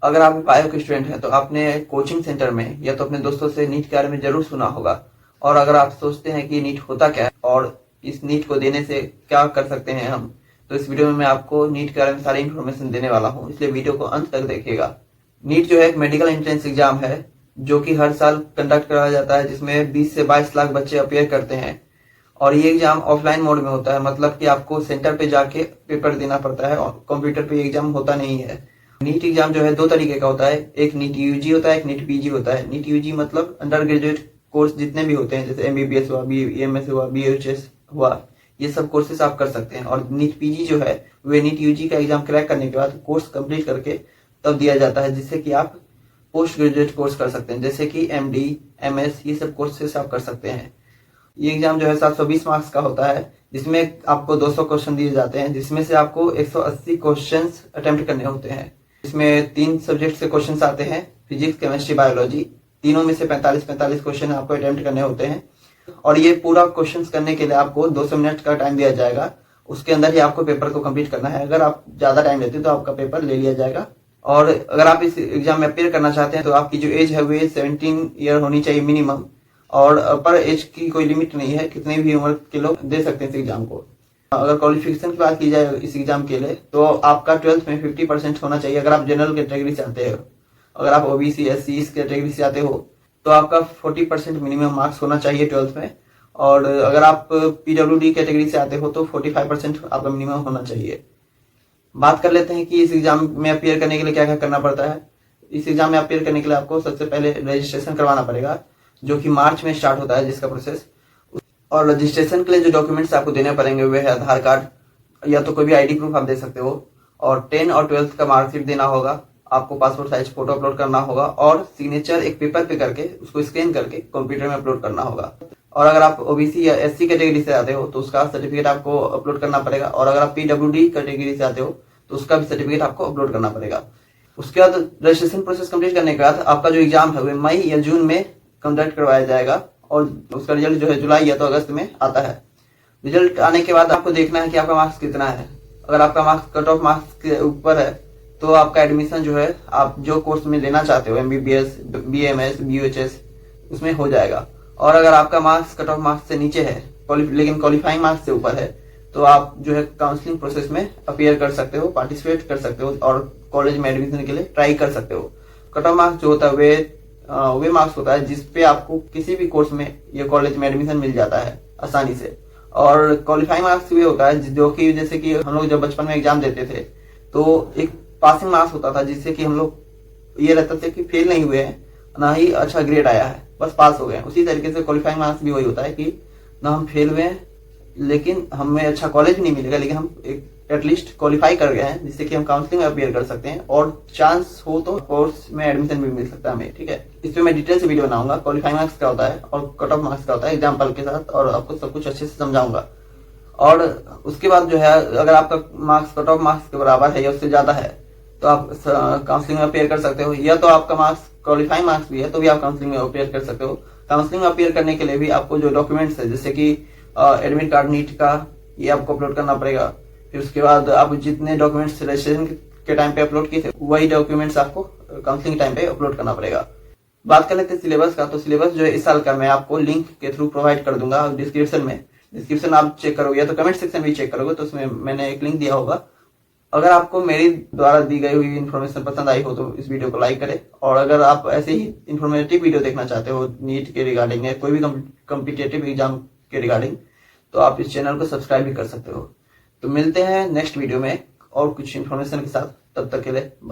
अगर आप बायो के स्टूडेंट हैं तो आपने कोचिंग सेंटर में या तो अपने दोस्तों से नीट के बारे में जरूर सुना होगा। और अगर आप सोचते हैं कि नीट होता क्या है और इस नीट को देने से क्या कर सकते हैं हम, तो इस वीडियो में मैं आपको नीट के बारे में सारी इन्फॉर्मेशन देने वाला हूँ, इसलिए वीडियो को अंत तक देखिएगा। नीट जो है एक मेडिकल एंट्रेंस एग्जाम है जो कि हर साल कंडक्ट कराया जाता है, जिसमें 20 से 22 लाख बच्चे अपेयर करते हैं। और ये एग्जाम ऑफलाइन मोड में होता है, मतलब कि आपको सेंटर पे जाके पेपर देना पड़ता है और कंप्यूटर पे एग्जाम होता नहीं है। नीट एग्जाम जो है दो तरीके का होता है, एक नीट यूजी होता है, एक नीट पीजी होता है। नीट यूजी मतलब अंडर ग्रेजुएट कोर्स जितने भी होते हैं, जैसे एमबीबीएस हुआ, बीएमएस हुआ, बीएचएस हुआ, ये सब कोर्सेस आप कर सकते हैं। और नीट पीजी जो है वे नीट यूजी का एग्जाम क्रैक करने के बाद कोर्स कंप्लीट करके तब दिया जाता है, जिससे कि आप पोस्ट ग्रेजुएट कोर्स कर सकते हैं, जैसे कि एमडी, एमएस, ये सब कोर्सेस आप कर सकते हैं। ये एग्जाम जो है 720 मार्क्स का होता है, जिसमें आपको 200 क्वेश्चन दिए जाते हैं, जिसमें से आपको 180 क्वेश्चंस अटेम्प्ट करने होते हैं। इसमें 3 सब्जेक्ट से क्वेश्चंस आते हैं, फिजिक्स, केमिस्ट्री, बायोलॉजी। तीनों में से 45 क्वेश्चन आपको अटेम्प्ट करने होते हैं। और ये पूरा क्वेश्चंस करने के लिए आपको 200 मिनट का टाइम दिया जाएगा। उसके अंदर ही आपको पेपर को कंप्लीट करना है। अगर आप ज्यादा टाइम लेते हैं तो आपका पेपर ले लिया जाएगा। और अगर आप इस एग्जाम में अपेयर करना चाहते हैं तो आपकी जो एज है वे 17 ईयर होनी चाहिए मिनिमम। और अपर एज की कोई लिमिट नहीं है, कितने भी उम्र के लोग दे सकते हैं इस एग्जाम को। अगर क्वालिफिकेशन की बात की जाए इस एग्जाम के लिए, तो आपका 12th में 50% होना चाहिए अगर आप जनरल कैटेगरी से आते हो। अगर आप ओबीसी, एससी इस कैटेगरी से आते हो तो आपका 40% मिनिमम मार्क्स होना चाहिए 12th में। और अगर आप पीडब्ल्यूडी कैटेगरी से आते हो तो 45% आपका मिनिमम होना चाहिए। बात कर लेते हैं कि इस एग्जाम में अपेयर करने के लिए क्या क्या करना पड़ता है। इस एग्जाम में अपेयर करने के लिए आपको सबसे पहले रजिस्ट्रेशन करवाना पड़ेगा, जो कि मार्च में स्टार्ट होता है जिसका प्रोसेस। और रजिस्ट्रेशन के लिए जो डॉक्यूमेंट्स आपको देने पड़ेंगे वे है आधार कार्ड, या तो कोई भी आईडी प्रूफ आप दे सकते हो, और 10 और 12th का मार्कशीट देना होगा। आपको पासपोर्ट साइज फोटो अपलोड करना होगा और सिग्नेचर एक पेपर पे करके उसको स्कैन करके कंप्यूटर में अपलोड करना होगा। और अगर आप ओबीसी या एससी कैटेगरी से आते हो तो उसका सर्टिफिकेट आपको अपलोड करना पड़ेगा। और अगर आप पीडब्ल्यूडी कैटेगरी से आते हो तो उसका भी सर्टिफिकेट आपको अपलोड करना पड़ेगा। उसके बाद रजिस्ट्रेशन प्रोसेस कंप्लीट करने के बाद आपका जो एग्जाम है वो मई या जून में कंडक्ट करवाया जाएगा, और उसका रिजल्ट जो है जुलाई या तो अगस्त में आता है। रिजल्ट आने के बाद आपको देखना है कि आपका मार्क्स कितना है। अगर आपका मार्क्स कट ऑफ मार्क्स के ऊपर है तो आपका एडमिशन जो है आप जो कोर्स में लेना चाहते हो, एमबीबीएस, बीएमएस, बीएचएस, उसमें हो जाएगा। और अगर आपका मार्क्स कट ऑफ मार्क्स से नीचे है लेकिन क्वालिफाइंग मार्क्स से ऊपर है तो आप जो है काउंसलिंग प्रोसेस में अपियर कर सकते हो, पार्टिसिपेट कर सकते हो और कॉलेज में एडमिशन के लिए ट्राई कर सकते हो। कट ऑफ मार्क्स जो होता है वे मार्क्स होता है जिसपे आपको किसी भी कोर्स में या कॉलेज में एडमिशन मिल जाता है आसानी से। और क्वालिफाइंग मार्क्स भी होता है जो कि जैसे कि हम लोग जब बचपन में एग्जाम देते थे तो एक पासिंग मार्क्स होता था, जिससे कि हम लोग ये रहता था कि फेल नहीं हुए हैं ना ही अच्छा ग्रेड आया है, बस पास हो गए। उसी तरीके से क्वालिफाइंग मार्क्स भी वही होता है कि ना हम फेल हुए हैं लेकिन हमें अच्छा कॉलेज नहीं मिलेगा, लेकिन हम एटलीस्ट क्वालिफाई कर गए हैं, जिससे कि हम काउंसलिंग में अपियर कर सकते हैं और चांस हो तो कोर्स में एडमिशन भी मिल सकता है हमें। ठीक है, इस पे मैं डिटेल से वीडियो बनाऊंगा, क्वालिफाइंग मार्क्स क्या होता है और कट ऑफ मार्क्स क्या होता है एग्जाम्पल के साथ, और आपको सब कुछ अच्छे से समझाऊंगा। और उसके बाद जो है अगर आपका मार्क्स कट ऑफ मार्क्स के बराबर है या उससे ज्यादा है तो आप काउंसलिंग में अपियर कर सकते हो, या तो आपका मार्क्स क्वालिफाइंग मार्क्स भी है तो भी आप काउंसलिंग में अपियर कर सकते हो। काउंसलिंग में अपियर करने के लिए भी आपको जो डॉक्यूमेंट्स है, जैसे कि एडमिट कार्ड नीट का, ये आपको अपलोड करना पड़ेगा। फिर उसके बाद आप जितने डॉक्यूमेंट्स रजिस्ट्रेशन के टाइम पे अपलोड किए थे वही डॉक्यूमेंट्स आपको काउंसलिंग टाइम पे अपलोड करना पड़ेगा। बात कर लेते हैं सिलेबस का, तो सिलेबस जो है इस साल का मैं आपको लिंक के थ्रू प्रोवाइड कर दूंगा डिस्क्रिप्शन में। डिस्क्रिप्शन आप चेक करोगे या तो कमेंट सेक्शन भी चेक करोगे तो उसमें मैंने एक लिंक दिया होगा। अगर आपको मेरी द्वारा दी गई हुई इन्फॉर्मेशन पसंद आई हो तो इस वीडियो को लाइक करें। और अगर आप ऐसे ही इन्फॉर्मेटिव वीडियो देखना चाहते हो नीट के रिगार्डिंग या कोई भी कॉम्पिटिटिव एग्जाम के रिगार्डिंग, तो आप इस चैनल को सब्सक्राइब भी कर सकते हो। तो मिलते हैं नेक्स्ट वीडियो में और कुछ इन्फॉर्मेशन के साथ, तब तक के लिए बाय।